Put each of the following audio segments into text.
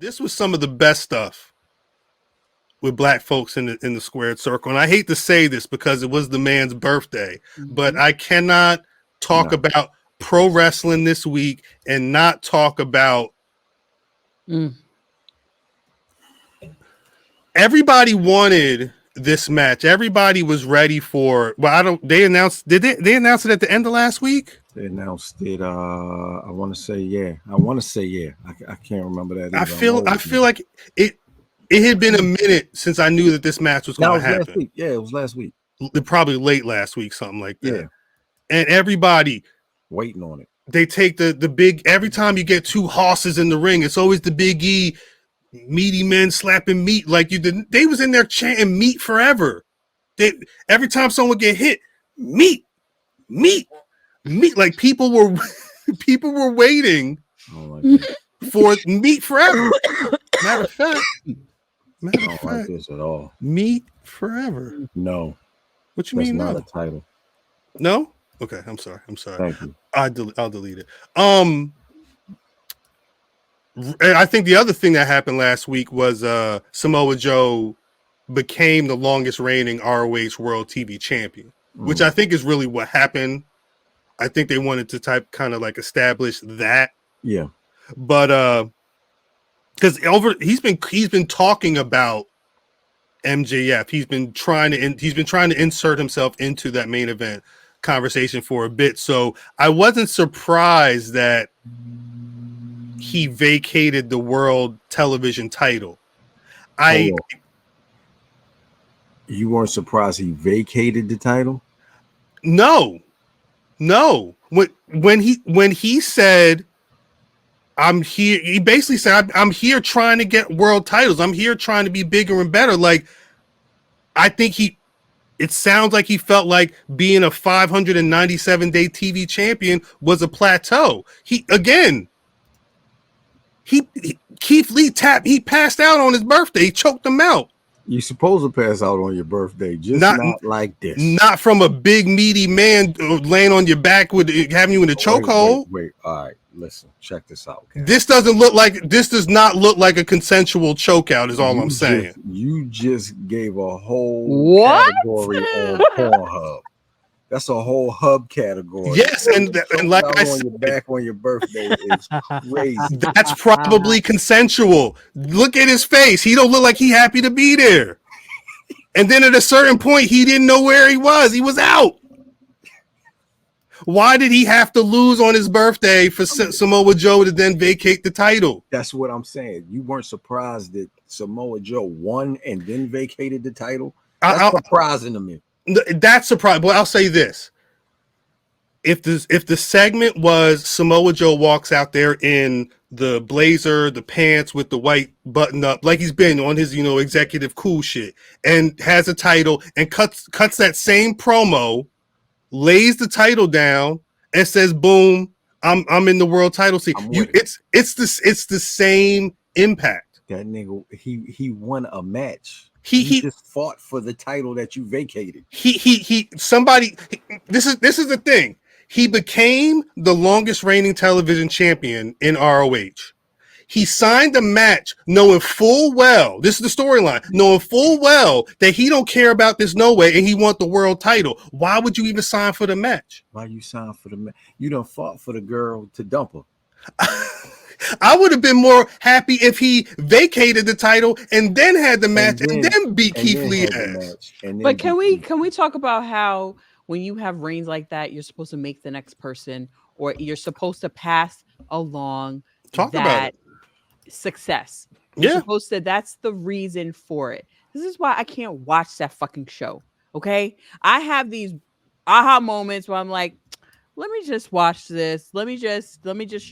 This was some of the best stuff with black folks in the squared circle. And I hate to say this because it was the man's birthday, but I cannot talk about pro wrestling this week and not talk about everybody wanted this match. Everybody was ready for. Well, they announced. Did they announce it at the end of last week? They announced it. I want to say yeah. I can't remember that. I feel like it had been a minute since I knew that this match was going to happen. Last week. Yeah, it was last week. Probably late last week, something like that. Yeah. And everybody waiting on it. They take the big. Every time you get two horses in the ring, it's always the Big E, meaty men slapping meat like you did. They was in there chanting meat forever. Every time someone get hit, meat. Like people were waiting for meat forever. Matter of fact, I don't like this at all. Meat forever. No. What you mean? Not a title. No. Okay. I'm sorry. Thank you. I'll delete it. I think the other thing that happened last week was Samoa Joe became the longest reigning ROH World TV champion, which I think is really what happened. I think they wanted to kind of like establish that. Yeah. But because he's been talking about MJF. He's been trying to insert himself into that main event conversation for a bit. So I wasn't surprised that he vacated the world television title. You weren't surprised he vacated the title? No. When he said, I'm here, he basically said, I'm here trying to get world titles. I'm here trying to be bigger and better. Like, I think it sounds like he felt like being a 597-day TV champion was a plateau. Keith Lee he passed out on his birthday. He choked him out. You're supposed to pass out on your birthday, just not like this. Not from a big meaty man laying on your back with having you in a chokehold. Wait. All right, listen, check this out. Okay? This does not look like a consensual chokeout. Is all I'm saying. You just gave a whole category on Pornhub. That's a whole hub category. Yes, and like I said, on your back on your birthday is crazy. That's probably consensual. Look at his face. He don't look like he happy to be there. And then at a certain point, he didn't know where he was. He was out. Why did he have to lose on his birthday for Samoa Joe to then vacate the title? That's what I'm saying. You weren't surprised that Samoa Joe won and then vacated the title? That's surprising to me. That's surprising. But I'll say this: if the segment was Samoa Joe walks out there in the blazer, the pants with the white button up, like he's been on his executive cool shit, and has a title and cuts that same promo, lays the title down, and says, "Boom, I'm in the world title scene." It's the same impact. That nigga, he won a match. He just fought for the title that you vacated. This is the thing. He became the longest reigning television champion in ROH. He signed a match knowing full well, this is the storyline, knowing full well that he don't care about this no way and he want the world title. Why would you even sign for the match? Why you sign for the match? You done fought for the girl to dump her. I would have been more happy if he vacated the title and then had the match and then beat Keith Lee ass. But can we talk about how when you have reigns like that, you're supposed to make the next person, or you're supposed to pass along that success. You're supposed to. That's the reason for it. This is why I can't watch that fucking show. Okay, I have these aha moments where I'm like, let me just watch this. Let me just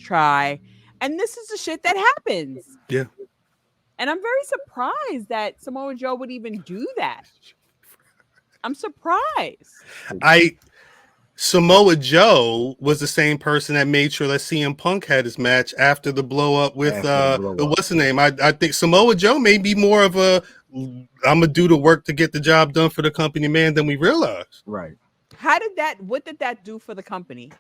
try. And this is the shit that happens. Yeah. And I'm very surprised that Samoa Joe would even do that. I'm surprised. Samoa Joe was the same person that made sure that CM Punk had his match after the blow up with what's the name? I think Samoa Joe may be more of a I'm gonna do the work to get the job done for the company man than we realized. Right. What did that do for the company?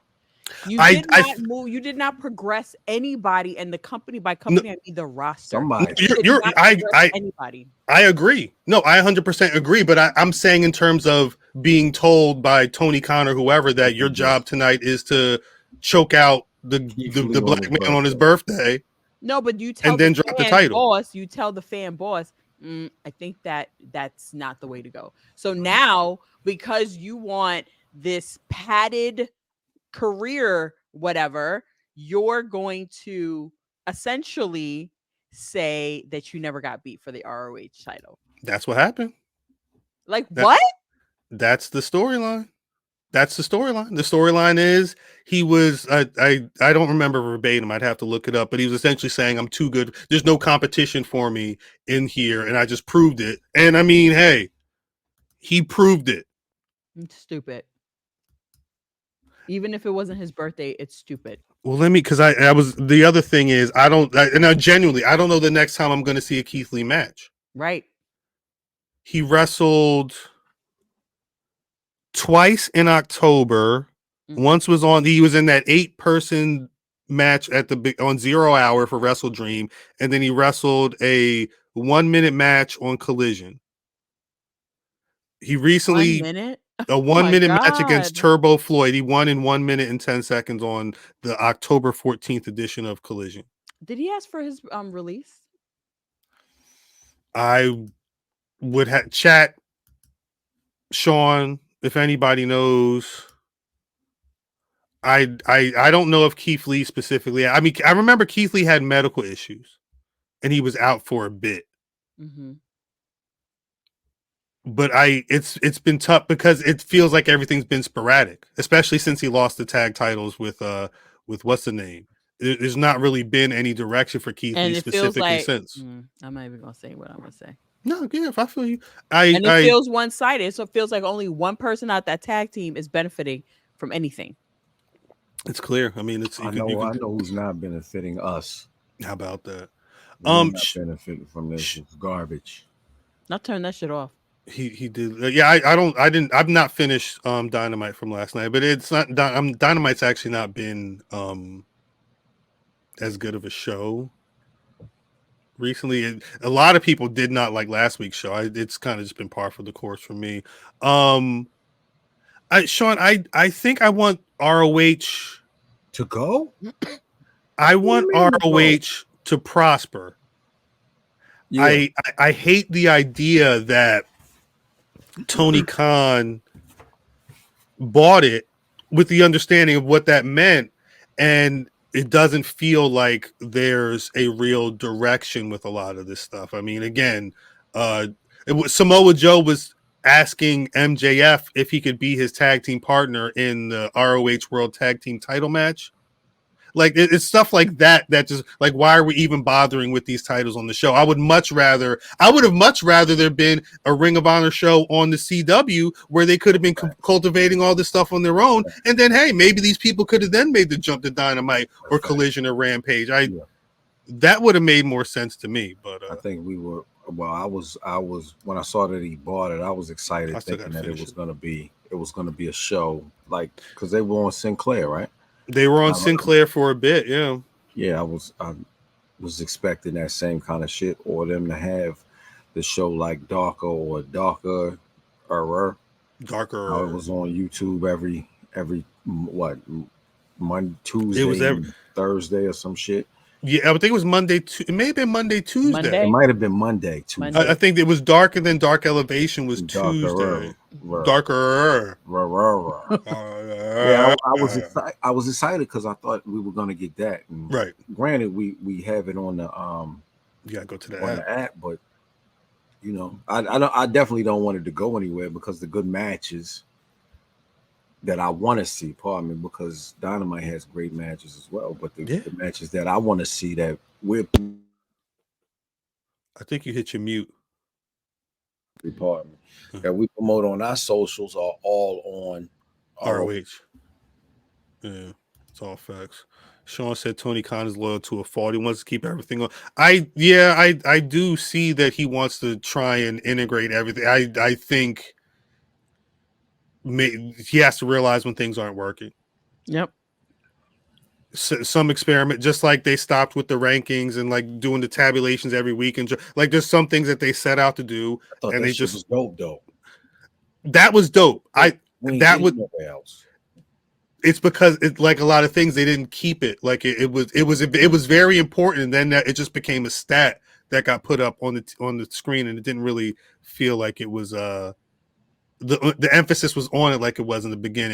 You did not move. You did not progress anybody, and the company by company, I mean the roster. Somebody. Anybody. I agree. No, I 100% agree. But I'm saying in terms of being told by Tony Khan or whoever that your job tonight is to choke out the black man on his birthday. No, but you tell and then drop the title. Boss, you tell the fan boss. I think that's not the way to go. So now, because you want this padded career, whatever, you're going to essentially say that you never got beat for the ROH title. That's what happened. What? That's the storyline. That's the storyline. The storyline is he was, I don't remember verbatim. I'd have to look it up, but he was essentially saying, I'm too good. There's no competition for me in here. And I just proved it. And I mean, hey, he proved it. It's stupid. Even if it wasn't his birthday, it's stupid. Well, because I was, the other thing is, I don't know the next time I'm going to see a Keith Lee match. Right. He wrestled twice in October. Once he was in that 8-person match on 0 Hour for Wrestle Dream, and then he wrestled a 1-minute match on Collision. He recently 1 minute? a 1-minute match against Turbo Floyd. He won in 1 minute and 10 seconds on the October 14th edition of Collision. Did he ask for his release? I would have chat Sean, if anybody knows. I don't know if Keith Lee specifically. I mean, I remember Keith Lee had medical issues and he was out for a bit. Mm-hmm. But it's been tough because it feels like everything's been sporadic, especially since he lost the tag titles with what's the name. There's not really been any direction for Keith Lee specifically since. I'm not even gonna say what I'm gonna say. No, yeah, if I feel you. It feels one-sided, so it feels like only one person out that tag team is benefiting from anything. It's clear. I mean, I know who's not benefiting us. How about that? Not benefiting from this. It's garbage. I'll turn that shit off. He did. Yeah, I've not finished Dynamite from last night, but it's not Dynamite's actually not been as good of a show recently. A lot of people did not like last week's show. It's kind of just been par for the course for me. Sean, I think I want ROH to go. I want ROH to prosper. Yeah. I hate the idea that Tony Khan bought it with the understanding of what that meant, and it doesn't feel like there's a real direction with a lot of this stuff. I mean, again, Samoa Joe was asking MJF if he could be his tag team partner in the ROH World Tag Team title match. Like it's stuff like that just like, why are we even bothering with these titles on the show? I would have much rather there been a Ring of Honor show on the CW where they could have been cultivating all this stuff on their own, and then hey, maybe these people could have then made the jump to Dynamite or Collision or Rampage. That would have made more sense to me. But I think we were. Well, I was when I saw that he bought it, I was excited thinking that it was going to be a show, like, because they were on Sinclair, right? They were on Sinclair for a bit, yeah. Yeah, I was expecting that same kind of shit, or them to have the show like Darker or Darker. It was on YouTube every Monday, Tuesday, Thursday or some shit. Yeah, I think it was Monday. It may have been Monday, Tuesday. It might have been Monday, Tuesday. I think it was Dark, and then Dark Elevation was Tuesday. Darker. Yeah, I was excited because I thought we were going to get that. And right. Granted, we have it on the you gotta go to the app, but you know, I definitely don't want it to go anywhere because the good matches that I want to see, because Dynamite has great matches as well, but the matches that I want to see that we're... I think you hit your mute. Department that we promote on our socials are all on ROH. Yeah, it's all facts. Sean said Tony Khan is loyal to a fault. He wants to keep everything on. I do see that he wants to try and integrate everything. I think he has to realize when things aren't working. Yep. some experiment, just like they stopped with the rankings and like doing the tabulations every week, and like there's some things that they set out to do, and they just was dope. That was dope. That would. Else. It's because it's like a lot of things they didn't keep it. Like it was very important, and then it just became a stat that got put up on the screen, and it didn't really feel like it was the emphasis was on it like it was in the beginning.